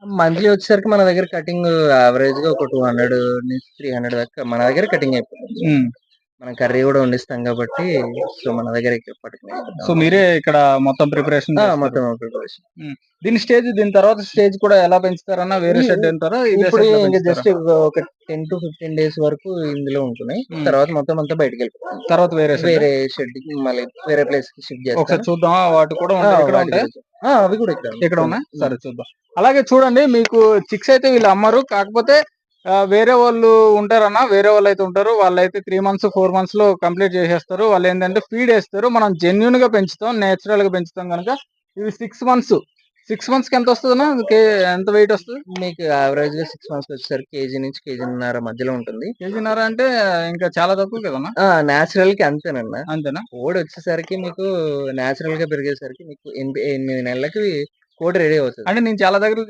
Monthly వచ్చేసరికి మన దగ్గర కటింగ్ యావరేజ్‌గా ఒక 200-300 దాకా మన దగ్గర కటింగ్ అయిపోతుంది. హ్మ్. మనం కర్రీ గూడా వండిస్తాం గాబట్టి, సో, మన దగ్గర ఎప్పటికి సో, మీరే ఇక్కడ మొత్తం ప్రిపరేషన్ చేస్తారు. మొత్తం ప్రిపరేషన్. హ్మ్. దీని తర్వాత స్టేజ్ కూడా ఎలా పెంచుతారన్నా? వేరే ఈ షెడ్ అంటారా? ఇదే ఇప్పుడు షెడ్‌లో ఇంక పెంచుతారా? జస్ట్ ఒక 10-15 డేస్ వరకు ఇందులో ఉంటున్నాయి. హ్మ్. తర్వాత మొత్తం అంతా బయటికెళ్ళిపోతుంది. తర్వాత వేరే షెడ్డా? వేరే షెడ్‌కి మళ్ళీ వేరే ప్లేస్‌కి షిఫ్ట్ ఒకసారి జేస్తాను. చూద్దామా? వాటి కూడా ఉంటాయి. ఇక్కడ వాటి ఉంటాయా? గురించి అవి గూడా ఇక్కడ ఇక్కడ ఉన్నాయి. ఉన్నాయా? సరే చూద్దాం. అలాగే చూడండి మీకు చిక్స్ అయితే వీళ్ళు అమ్మరు. కాకపోతే వేరే వాళ్ళు ఉంటారన్న. వేరే వాళ్ళైతే ఉంటారు. వాళ్ళైతే 3 మంత్స్, 4 మంత్స్‌లో కంప్లీట్ చేసేస్తారు. వాళ్ళేందంటే ఫీడ్ ఏస్తారు. మనం జెన్యూన్‌గా పెంచుతాం. నేచురల్‌గా పెంచుతాం గనక ఇవి 6 మంత్స్. 6 మంత్స్‌కి ఎంతొస్తదన్నా? ఎంత వెయిట్ ఒస్తది? మీకు యావరేజ్‌గా 6 మంత్స్‌కి వచ్చేసరికి కేజీ నుంచి కేజీన్నర మధ్యలో ఉంటుంది. కేజీన్నర అంటే ఇంకా చాలా తక్కువ కదన్నా! నేచురల్‌కి అంతేనన్న. అంతేనా? కోడొచ్చేసరికి మీకు నేచురల్‌గా పెరిగేసరికి మీకు 8 నెలలకి కోడి రెడీ అవుతది. అంటే నేను చాలా దగ్గర